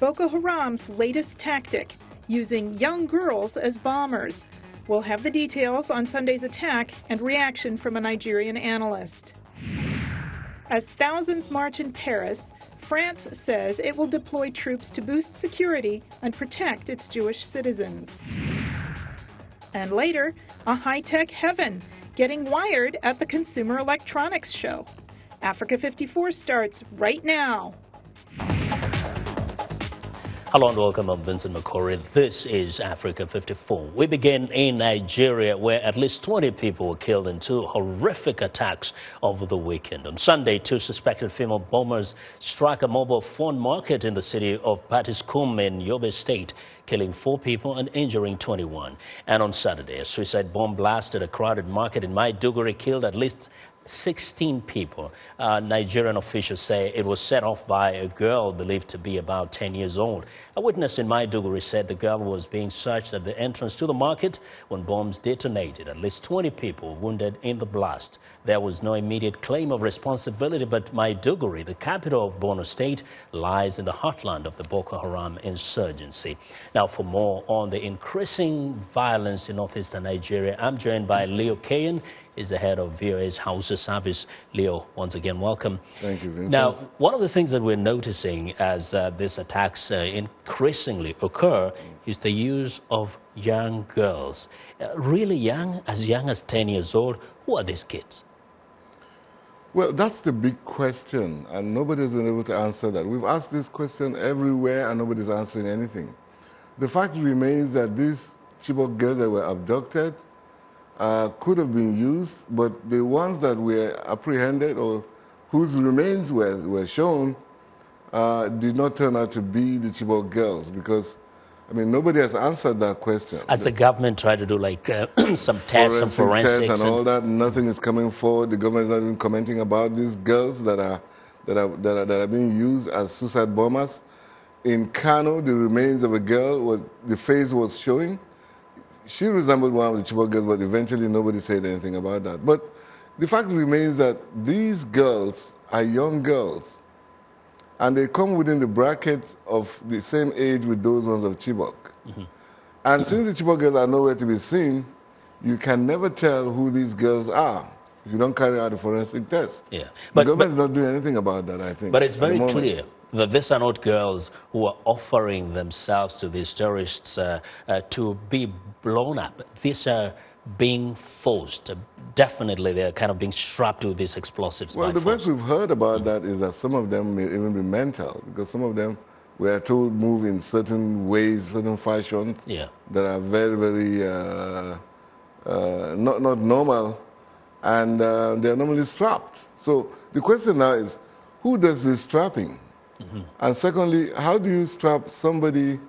Boko Haram's latest tactic, using young girls as bombers. We'll have the details on Sunday's attack and reaction from a Nigerian analyst. As thousands march in Paris, France says it will deploy troops to boost security and protect its Jewish citizens. And later, a high-tech heaven, getting wired at the Consumer Electronics Show. Africa 54 starts right now. Hello and welcome. I'm Vincent McCory. This is Africa 54. We begin in Nigeria, where at least 20 people were killed in two horrific attacks over the weekend. On Sunday, two suspected female bombers struck a mobile phone market in the city of Patiskum in Yobe State, killing 4 people and injuring 21. And on Saturday, a suicide bomb blasted a crowded market in Maiduguri, killed at least 16 people. Nigerian officials say it was set off by a girl believed to be about 10 years old. A witness in Maiduguri said the girl was being searched at the entrance to the market when bombs detonated. At least 20 people wounded in the blast. There was no immediate claim of responsibility, but Maiduguri, the capital of Borno State, lies in the heartland of the Boko Haram insurgency. Now, for more on the increasing violence in northeastern Nigeria, I'm joined by Leo Kayan. Is the head of VOA's Hausa Service. Leo, once again, welcome. Thank you, Vincent. Now, one of the things that we're noticing as these attacks increasingly occur is the use of young girls. Really young as 10 years old. Who are these kids? Well, that's the big question, and nobody's been able to answer that. We've asked this question everywhere, and nobody's answering anything. The fact remains that these Chibok girls that were abducted could have been used, but the ones that were apprehended or whose remains were shown did not turn out to be the Chibok girls, because, I mean, nobody has answered that question. As the government tried to do like some tests, some forensics tests and all that, nothing is coming forward. The government is not even commenting about these girls that are being used as suicide bombers. In Kano, the remains of a girl, the face was showing. She resembled one of the Chibok girls, but eventually nobody said anything about that. But the fact remains that these girls are young girls, and they come within the bracket of the same age with those ones of Chibok. Mm-hmm. And since the Chibok girls are nowhere to be seen, you can never tell who these girls are if you don't carry out a forensic test. Yeah. The government is not doing anything about that, I think. But it's very clear that these are not girls who are offering themselves to these terrorists to be blown up. These are being forced. Definitely, they're kind of being strapped to these explosives. Well, the best we've heard about that is that some of them may even be mental, because some of them were told move in certain ways, certain fashions that are very, very not normal, and they're normally strapped. So the question now is, who does this strapping? Mm-hmm. And secondly, how do you strap somebody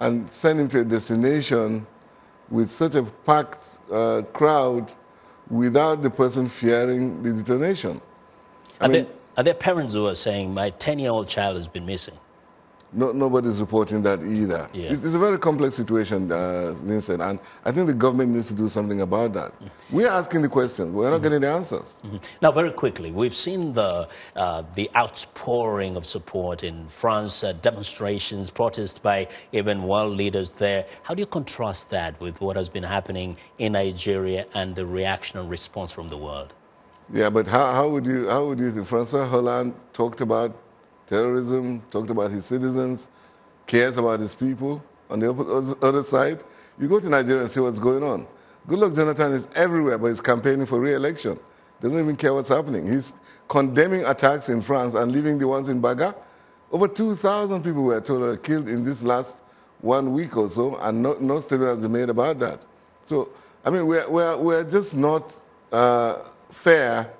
and send him to a destination with such a packed crowd without the person fearing the detonation? Are there parents who are saying, my 10-year-old child has been missing? Nobody's reporting that either. Yeah. It's a very complex situation, Vincent, and I think the government needs to do something about that. We're asking the questions, but we're not getting the answers. Now, very quickly, we've seen the outpouring of support in France, demonstrations, protests by even world leaders there. How do you contrast that with what has been happening in Nigeria and the reaction and response from the world? Yeah, but how would you think? François Hollande talked about terrorism, talked about his citizens, cares about his people. On the other side, you go to Nigeria and see what's going on. Goodluck Jonathan is everywhere, but he's campaigning for re-election. Doesn't even care what's happening. He's condemning attacks in France and leaving the ones in Baga. Over 2,000 people were told were killed in this last 1 week or so, and no statement has been made about that. So, I mean, we're just not fair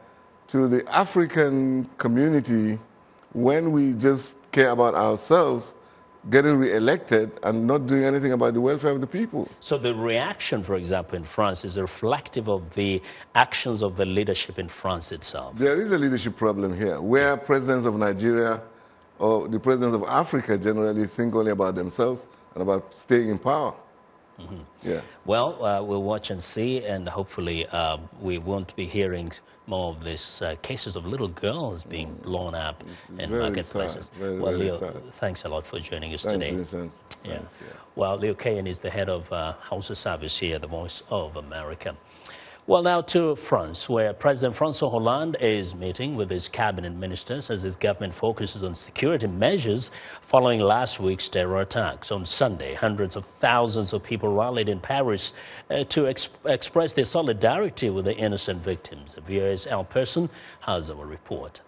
to the African community when we just care about ourselves getting re-elected and not doing anything about the welfare of the people. So the reaction, for example, in France is reflective of the actions of the leadership in France itself. There is a leadership problem here, where presidents of Nigeria or the presidents of Africa generally think only about themselves and about staying in power. Yeah. Well, we'll watch and see, and hopefully we won't be hearing more of these cases of little girls being blown up in marketplaces. Well, Leo, thanks a lot for joining us today. Vincent. Yeah. Thanks, yeah. Well, Leo Kayan is the head of House of Service here at the Voice of America. Well, now to France, where President François Hollande is meeting with his cabinet ministers as his government focuses on security measures following last week's terror attacks. On Sunday, hundreds of thousands of people rallied in Paris to express their solidarity with the innocent victims. VOA's Al Person has our report.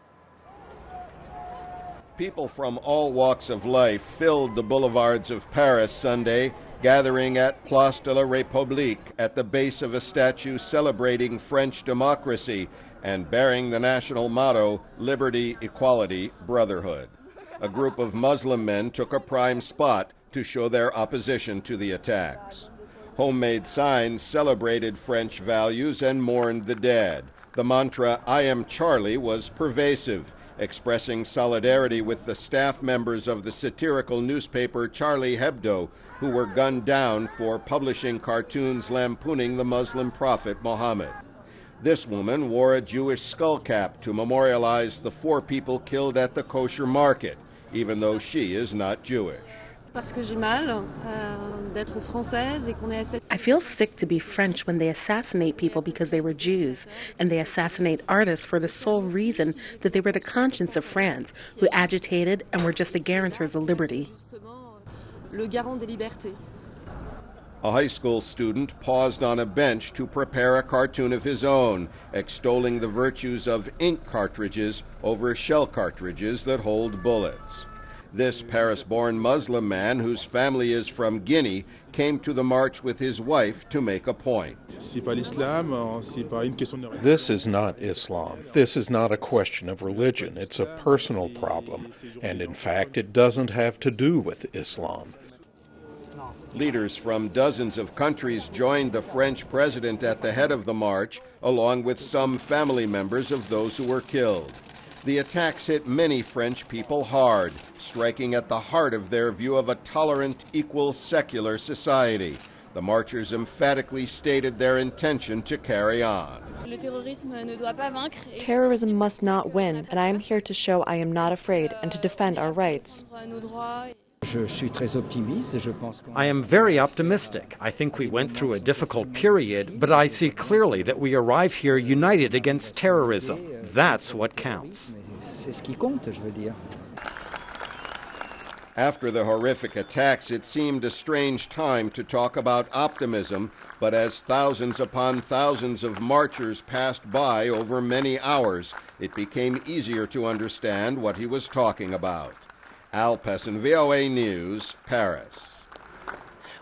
People from all walks of life filled the boulevards of Paris Sunday, gathering at Place de la République at the base of a statue celebrating French democracy and bearing the national motto, Liberty, Equality, Brotherhood. A group of Muslim men took a prime spot to show their opposition to the attacks. Homemade signs celebrated French values and mourned the dead. The mantra, I am Charlie, was pervasive, expressing solidarity with the staff members of the satirical newspaper Charlie Hebdo, who were gunned down for publishing cartoons lampooning the Muslim prophet Muhammad. This woman wore a Jewish skullcap to memorialize the 4 people killed at the kosher market, even though she is not Jewish. I feel sick to be French when they assassinate people because they were Jews, and they assassinate artists for the sole reason that they were the conscience of France, who agitated and were just the guarantors of liberty. A high school student paused on a bench to prepare a cartoon of his own, extolling the virtues of ink cartridges over shell cartridges that hold bullets. This Paris-born Muslim man, whose family is from Guinea, came to the march with his wife to make a point. This is not Islam. This is not a question of religion. It's a personal problem. And in fact, it doesn't have to do with Islam. Leaders from dozens of countries joined the French president at the head of the march, along with some family members of those who were killed. The attacks hit many French people hard, striking at the heart of their view of a tolerant, equal, secular society. The marchers emphatically stated their intention to carry on. Terrorism must not win, and I am here to show I am not afraid and to defend our rights. I am very optimistic. I think we went through a difficult period, but I see clearly that we arrive here united against terrorism. That's what counts. After the horrific attacks, it seemed a strange time to talk about optimism, but as thousands upon thousands of marchers passed by over many hours, it became easier to understand what he was talking about. Al Pessin, VOA News, Paris.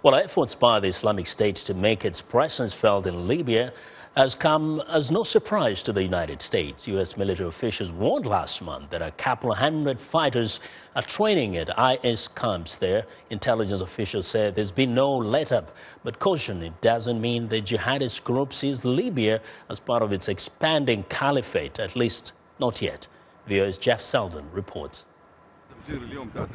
Well, efforts by the Islamic State to make its presence felt in Libya has come as no surprise to the United States. U.S. military officials warned last month that a couple of hundred fighters are training at IS camps there. Intelligence officials said there's been no let-up, but caution it doesn't mean the jihadist group sees Libya as part of its expanding caliphate, at least not yet. VOA's Jeff Selden reports.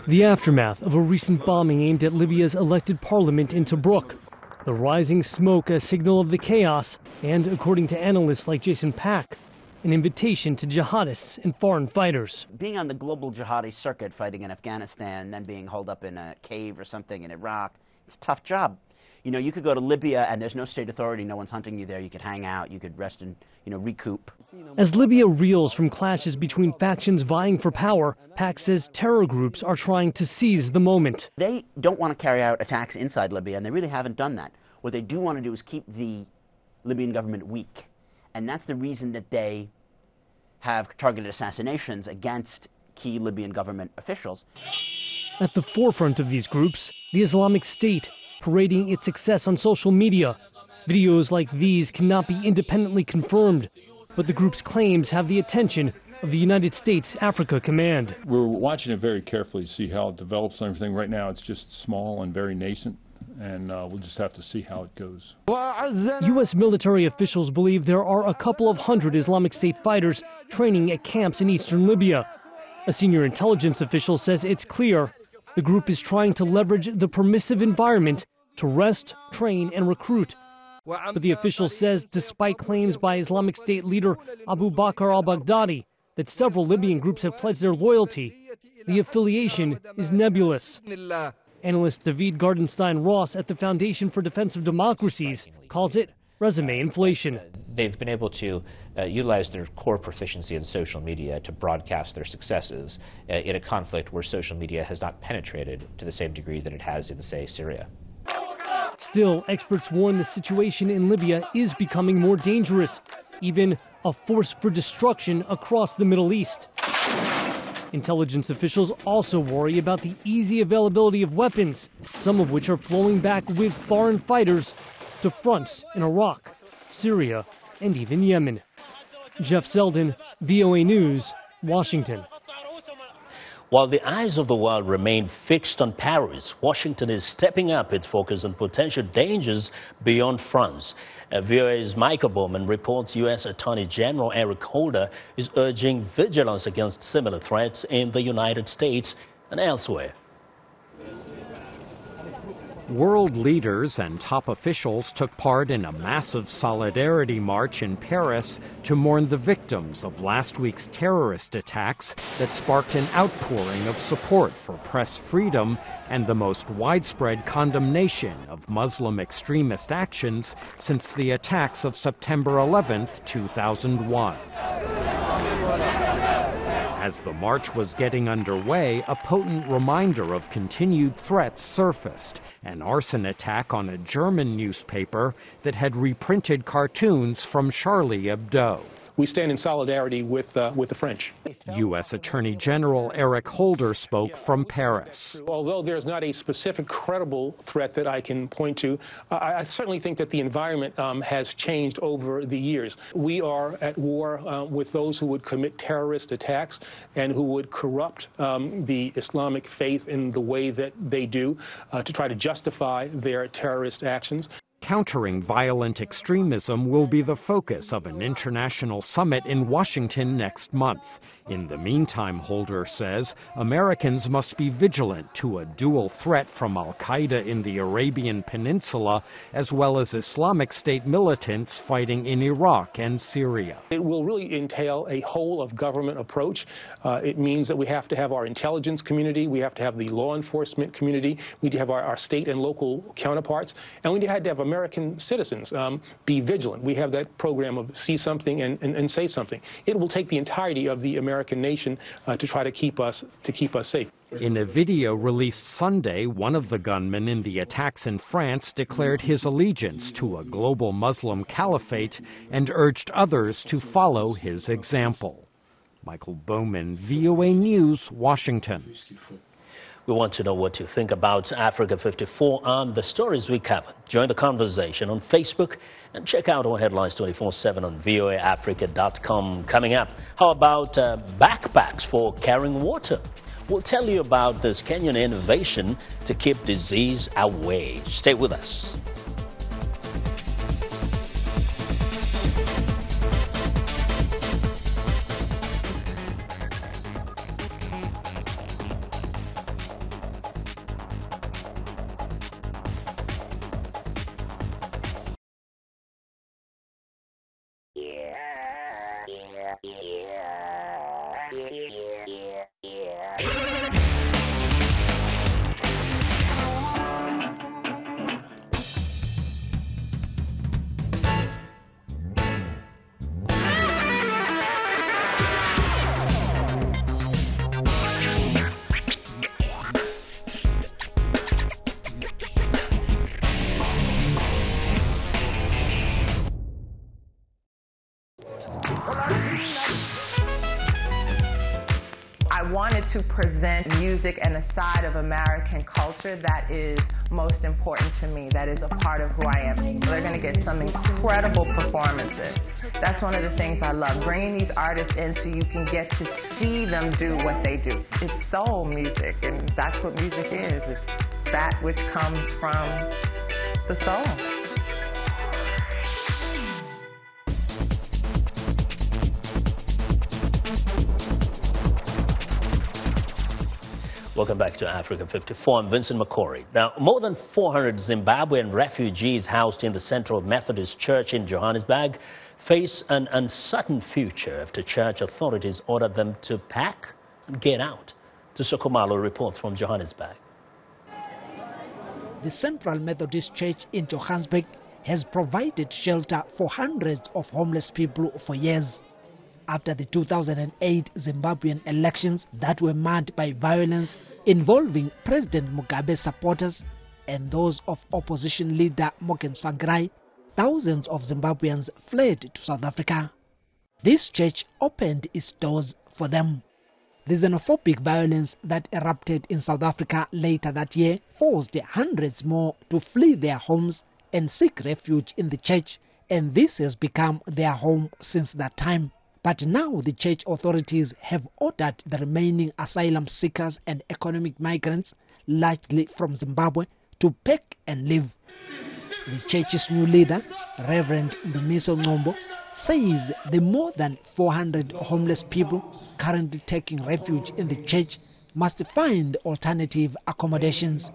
The aftermath of a recent bombing aimed at Libya's elected parliament in Tobruk. The rising smoke a signal of the chaos and, according to analysts like Jason Pack, an invitation to jihadists and foreign fighters. Being on the global jihadi circuit, fighting in Afghanistan, then being holed up in a cave or something in Iraq, it's a tough job. You know, you could go to Libya and there's no state authority, no one's hunting you there, you could hang out, you could rest and, recoup. As Libya reels from clashes between factions vying for power, Pack says terror groups are trying to seize the moment. They don't want to carry out attacks inside Libya, and they really haven't done that. What they do want to do is keep the Libyan government weak, and that's the reason that they have targeted assassinations against key Libyan government officials. At the forefront of these groups, the Islamic State, parading its success on social media. Videos like these cannot be independently confirmed, but the group's claims have the attention of the United States Africa Command. We're watching it very carefully to see how it develops and everything. Right now it's just small and very nascent, and we'll just have to see how it goes. U.S. military officials believe there are a couple of hundred Islamic State fighters training at camps in eastern Libya. A senior intelligence official says it's clear the group is trying to leverage the permissive environment to rest, train, and recruit. But the official says, despite claims by Islamic State leader Abu Bakr al-Baghdadi that several Libyan groups have pledged their loyalty, the affiliation is nebulous. Analyst David Gardenstein-Ross at the Foundation for Defense of Democracies calls it resume inflation. They've been able to utilize their core proficiency in social media to broadcast their successes in a conflict where social media has not penetrated to the same degree that it has in, say, Syria. Still, experts warn the situation in Libya is becoming more dangerous, even a force for destruction across the Middle East. Intelligence officials also worry about the easy availability of weapons, some of which are flowing back with foreign fighters to fronts in Iraq, Syria, and even Yemen. Jeff Selden, VOA News, Washington. While the eyes of the world remain fixed on Paris, Washington is stepping up its focus on potential dangers beyond France. VOA's Michael Bowman reports U.S. Attorney General Eric Holder is urging vigilance against similar threats in the United States and elsewhere. World leaders and top officials took part in a massive solidarity march in Paris to mourn the victims of last week's terrorist attacks that sparked an outpouring of support for press freedom and the most widespread condemnation of Muslim extremist actions since the attacks of September 11, 2001. As the march was getting underway, a potent reminder of continued threats surfaced. An arson attack on a German newspaper that had reprinted cartoons from Charlie Hebdo. We stand in solidarity with the French. U.S. Attorney General Eric Holder spoke from Paris. Although there's not a specific credible threat that I can point to, I certainly think that the environment has changed over the years. We are at war with those who would commit terrorist attacks and who would corrupt the Islamic faith in the way that they do to try to justify their terrorist actions. Countering violent extremism will be the focus of an international summit in Washington next month. In the meantime, Holder says, Americans must be vigilant to a dual threat from al-Qaeda in the Arabian Peninsula, as well as Islamic State militants fighting in Iraq and Syria. It will really entail a whole-of-government approach. It means that we have to have our intelligence community, we have to have the law enforcement community, we have our state and local counterparts, and we had to have American citizens be vigilant. We have that program of see something and say something. It will take the entirety of the American nation to try to keep us safe. In a video released Sunday, one of the gunmen in the attacks in France declared his allegiance to a global Muslim caliphate and urged others to follow his example. Michael Bowman, VOA News, Washington. We want to know what you think about Africa 54 and the stories we covered. Join the conversation on Facebook and check out our headlines 24/7 on voaafrica.com. Coming up, how about backpacks for carrying water? We'll tell you about this Kenyan innovation to keep disease away. Stay with us. I wanted to present music and a side of American culture that is most important to me, that is a part of who I am. They're going to get some incredible performances. That's one of the things I love, bringing these artists in so you can get to see them do what they do. It's soul music, and that's what music is. It's that which comes from the soul. Welcome back to Africa 54. I'm Vincent McCory. Now, more than 400 Zimbabwean refugees housed in the Central Methodist Church in Johannesburg face an uncertain future after church authorities ordered them to pack and get out. Tusokumalo reports from Johannesburg. The Central Methodist Church in Johannesburg has provided shelter for hundreds of homeless people for years. After the 2008 Zimbabwean elections that were marred by violence involving President Mugabe's supporters and those of opposition leader Morgan Tsvangirai, thousands of Zimbabweans fled to South Africa. This church opened its doors for them. The xenophobic violence that erupted in South Africa later that year forced hundreds more to flee their homes and seek refuge in the church, and this has become their home since that time. But now the church authorities have ordered the remaining asylum seekers and economic migrants, largely from Zimbabwe, to pack and leave. The church's new leader, Reverend Ndumiso Ngombo, says the more than 400 homeless people currently taking refuge in the church must find alternative accommodations.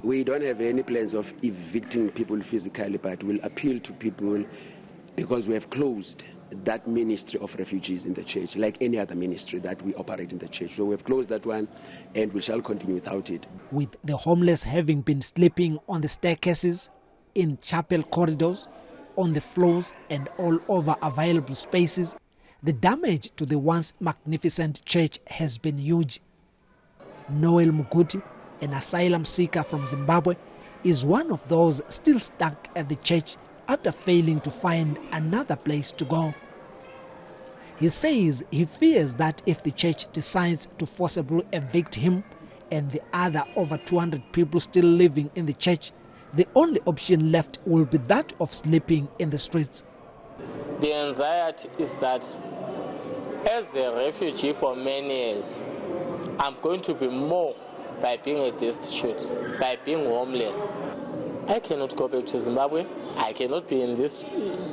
We don't have any plans of evicting people physically, but we'll appeal to people because we have closed that ministry of refugees in the church, like any other ministry that we operate in the church. So we've closed that one and we shall continue without it. With the homeless having been sleeping on the staircases, in chapel corridors, on the floors and all over available spaces, the damage to the once magnificent church has been huge. Noel Muguti, an asylum seeker from Zimbabwe, is one of those still stuck at the church after failing to find another place to go. He says he fears that if the church decides to forcibly evict him and the other over 200 people still living in the church, the only option left will be that of sleeping in the streets. The anxiety is that as a refugee for many years, I'm going to be more by being a destitute, by being homeless. I cannot go back to Zimbabwe. I cannot be in this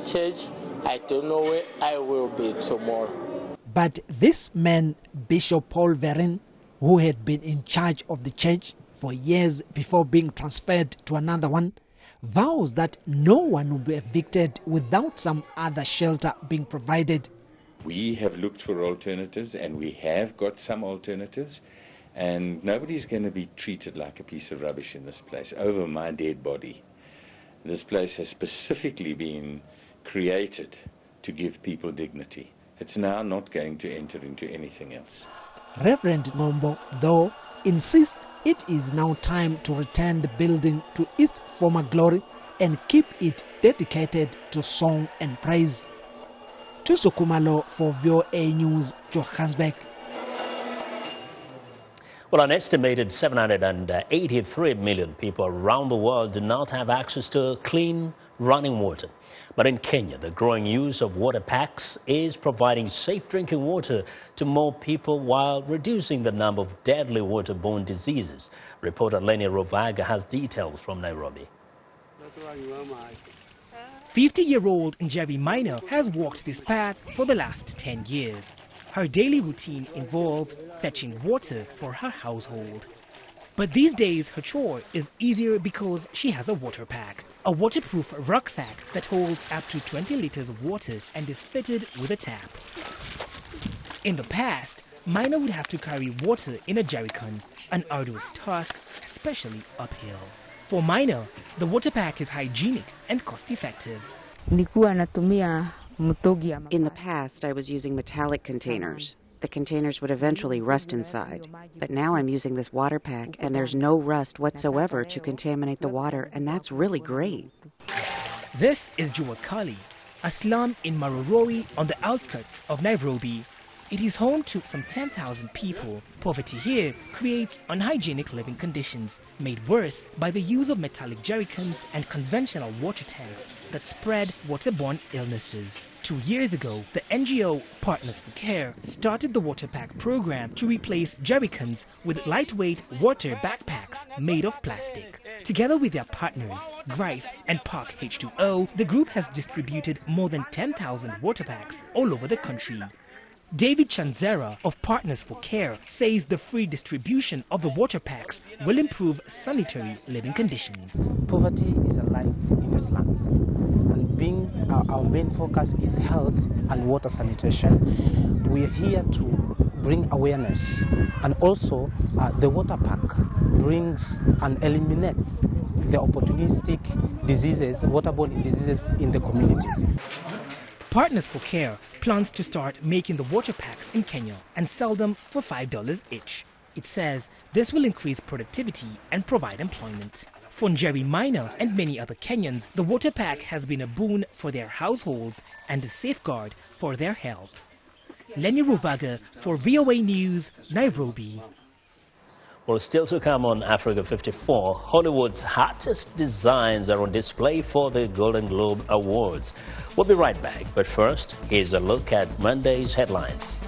church. I don't know where I will be tomorrow. But this man, Bishop Paul Verin, who had been in charge of the church for years before being transferred to another one, vows that no one will be evicted without some other shelter being provided. We have looked for alternatives and we have got some alternatives. And nobody's going to be treated like a piece of rubbish in this place over my dead body. This place has specifically been created to give people dignity. It's now not going to enter into anything else. Reverend Ngombo, though, insists it is now time to return the building to its former glory and keep it dedicated to song and praise. Tusokumalo for VOA News, Johannesburg. Well, an estimated 783 million people around the world do not have access to clean running water. But in Kenya, the growing use of water packs is providing safe drinking water to more people while reducing the number of deadly waterborne diseases. Reporter Lenny Rovaga has details from Nairobi. 50-year-old Njeri Minor has walked this path for the last 10 years. Her daily routine involves fetching water for her household. But these days, her chore is easier because she has a water pack, a waterproof rucksack that holds up to 20 liters of water and is fitted with a tap. In the past, Minor would have to carry water in a jerrycan, an arduous task, especially uphill. For Minor, the water pack is hygienic and cost-effective. In the past, I was using metallic containers. The containers would eventually rust inside. But now I'm using this water pack, and there's no rust whatsoever to contaminate the water, and that's really great. This is Jua Kali, a slum in Maroroi on the outskirts of Nairobi. It is home to some 10,000 people. Poverty here creates unhygienic living conditions, made worse by the use of metallic jerrycans and conventional water tanks that spread waterborne illnesses. 2 years ago, the NGO Partners for Care started the Water Pack program to replace jerrycans with lightweight water backpacks made of plastic. Together with their partners, Greif and Park H2O, the group has distributed more than 10,000 water packs all over the country. David Chanzera of Partners for Care says the free distribution of the water packs will improve sanitary living conditions. Poverty is alive in the slums, and being our main focus is health and water sanitation, we are here to bring awareness, and also the water pack brings and eliminates the opportunistic diseases, waterborne diseases in the community. Partners for Care plans to start making the water packs in Kenya and sell them for $5 each. It says this will increase productivity and provide employment. For Njeri Minor and many other Kenyans, the water pack has been a boon for their households and a safeguard for their health. Lenny Ruvaga for VOA News, Nairobi. Well, still to come on Africa 54, Hollywood's hottest designs are on display for the Golden Globe Awards. We'll be right back, but first, here's a look at Monday's headlines.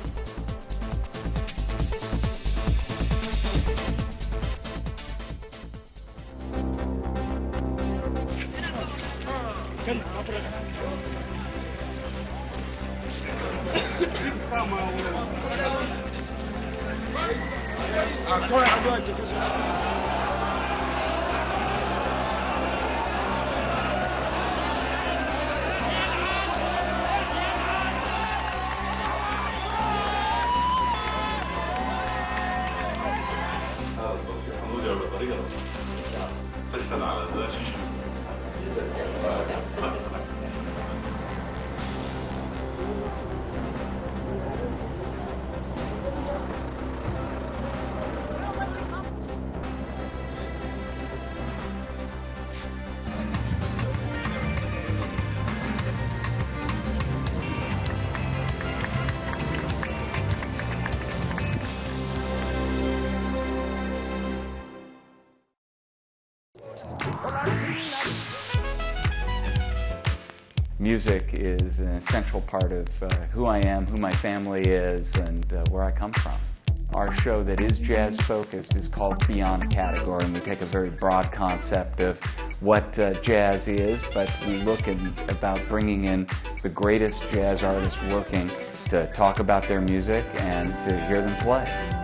Music is an essential part of who I am, who my family is, and where I come from. Our show that is jazz-focused is called Beyond Category, and we take a very broad concept of what jazz is, but we look about bringing in the greatest jazz artists working to talk about their music and to hear them play.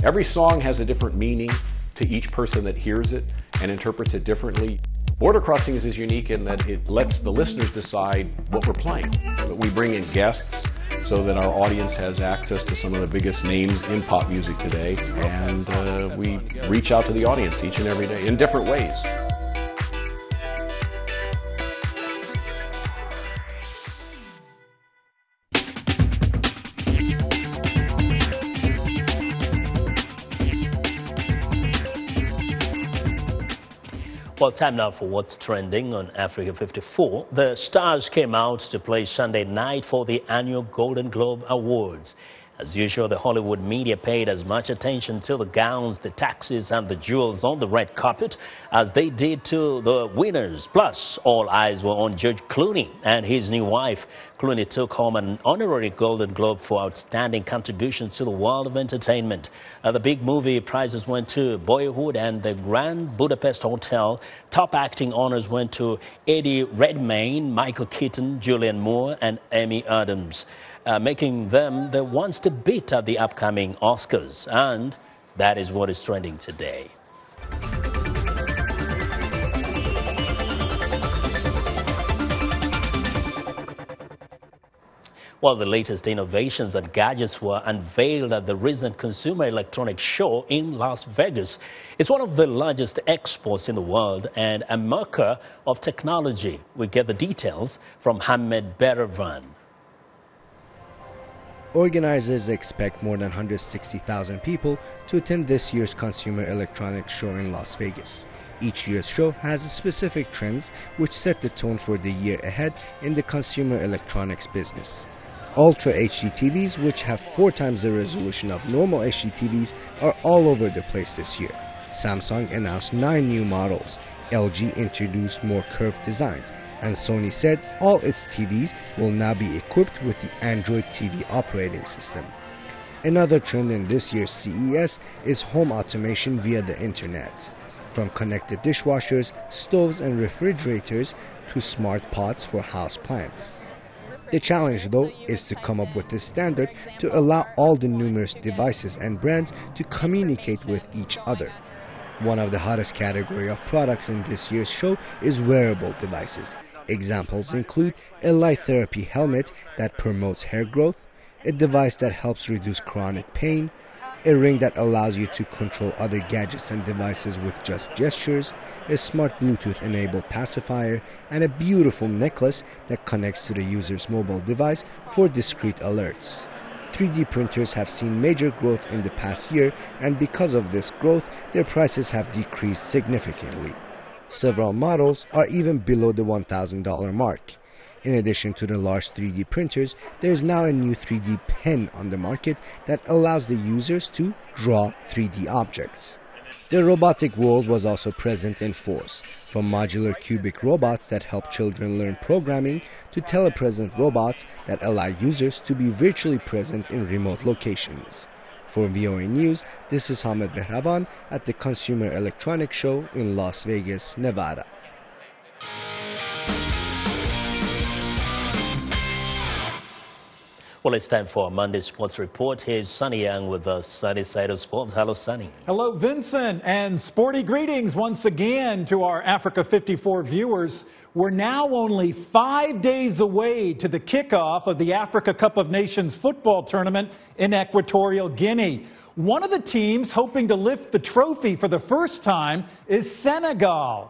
Every song has a different meaning to each person that hears it and interprets it differently. Border Crossings is unique in that it lets the listeners decide what we're playing. But we bring in guests so that our audience has access to some of the biggest names in pop music today, and we reach out to the audience each and every day in different ways. Well, time now for what's trending on Africa 54. The stars came out to play Sunday night for the annual Golden Globe Awards. As usual, the Hollywood media paid as much attention to the gowns, the taxis, and the jewels on the red carpet as they did to the winners. Plus, all eyes were on George Clooney and his new wife. Clooney took home an honorary Golden Globe for outstanding contributions to the world of entertainment. The big movie prizes went to Boyhood and the Grand Budapest Hotel. Top acting honors went to Eddie Redmayne, Michael Keaton, Julianne Moore, and Amy Adams, making them the ones to beat at the upcoming Oscars. And that is what is trending today. Well, the latest innovations and gadgets were unveiled at the recent Consumer Electronics Show in Las Vegas. It's one of the largest exports in the world and a marker of technology. We get the details from Hamed Beravan. Organizers expect more than 160,000 people to attend this year's Consumer Electronics Show in Las Vegas. Each year's show has specific trends which set the tone for the year ahead in the consumer electronics business. Ultra HD TVs, which have 4 times the resolution of normal HD TVs, are all over the place this year. Samsung announced 9 new models. LG introduced more curved designs, and Sony said all its TVs will now be equipped with the Android TV operating system. Another trend in this year's CES is home automation via the internet. from connected dishwashers, stoves and refrigerators to smart pots for house plants. The challenge, though, is to come up with a standard to allow all the numerous devices and brands to communicate with each other. One of the hottest category of products in this year's show is wearable devices. Examples include a light therapy helmet that promotes hair growth, a device that helps reduce chronic pain, a ring that allows you to control other gadgets and devices with just gestures, a smart Bluetooth-enabled pacifier, and a beautiful necklace that connects to the user's mobile device for discreet alerts. 3D printers have seen major growth in the past year, and because of this growth, their prices have decreased significantly. Several models are even below the $1,000 mark. In addition to the large 3D printers, there is now a new 3D pen on the market that allows the users to draw 3D objects. The robotic world was also present in force, from modular cubic robots that help children learn programming to telepresent robots that allow users to be virtually present in remote locations. For VOA News, this is Hamed Behravan at the Consumer Electronics Show in Las Vegas, Nevada. Well, it's time for our Monday Sports Report. Here's Sunny Young with the sunny side of sports. Hello, Sunny. Hello, Vincent, and sporty greetings once again to our Africa 54 viewers. We're now only 5 days away to the kickoff of the Africa Cup of Nations football tournament in Equatorial Guinea. One of the teams hoping to lift the trophy for the first time is Senegal.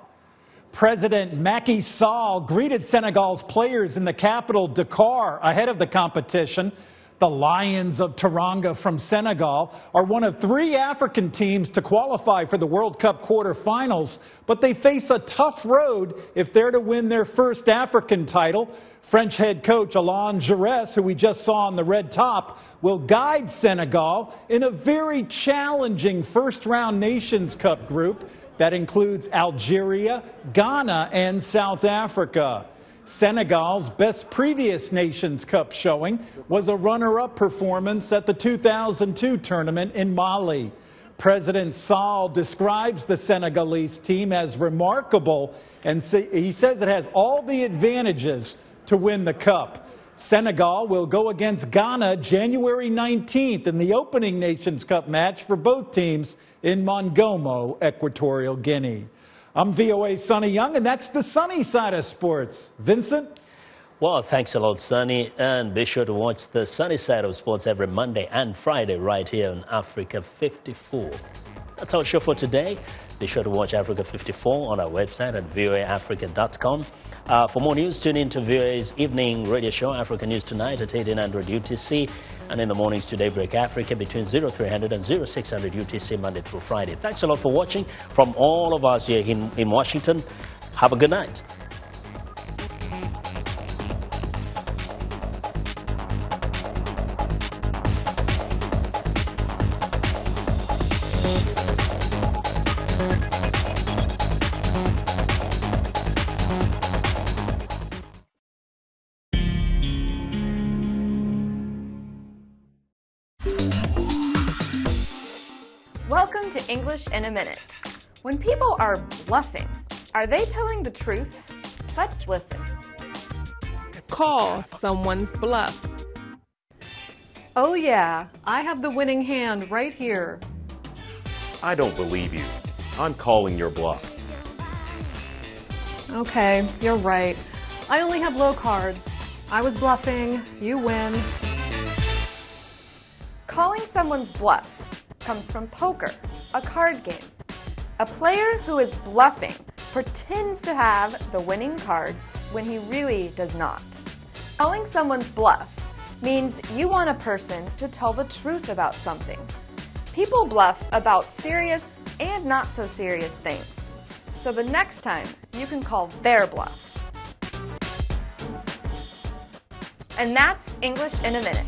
President Macky Sall greeted Senegal's players in the capital, Dakar, ahead of the competition. The Lions of Teranga from Senegal are one of 3 African teams to qualify for the World Cup quarterfinals, but they face a tough road if they're to win their first African title. French head coach Alain Giresse, who we just saw on the red top, will guide Senegal in a very challenging first-round Nations Cup group that includes Algeria, Ghana, and South Africa. Senegal's best previous Nations Cup showing was a runner-up performance at the 2002 tournament in Mali. President Sall describes the Senegalese team as remarkable, and he says it has all the advantages to win the Cup. Senegal will go against Ghana January 19th in the opening Nations Cup match for both teams in Mongomo, Equatorial Guinea. I'm VOA Sunny Young, and that's the sunny side of sports. Vincent? Well, thanks a lot, Sunny. And be sure to watch the sunny side of sports every Monday and Friday right here on Africa 54. That's our show for today. Be sure to watch Africa 54 on our website at voaafrica.com. For more news, tune in to VOA's evening radio show, Africa News Tonight at 1800 UTC, and in the mornings to Daybreak Africa between 0300 and 0600 UTC, Monday through Friday. Thanks a lot for watching from all of us here in Washington. Have a good night. Welcome to English in a Minute. When people are bluffing, are they telling the truth? Let's listen. Call someone's bluff. Oh yeah, I have the winning hand right here. I don't believe you. I'm calling your bluff. Okay, you're right. I only have low cards. I was bluffing. You win. Calling someone's bluff comes from poker, a card game. A player who is bluffing pretends to have the winning cards when he really does not. Calling someone's bluff means you want a person to tell the truth about something. People bluff about serious and not so serious things. So the next time you can call their bluff. And that's English in a Minute.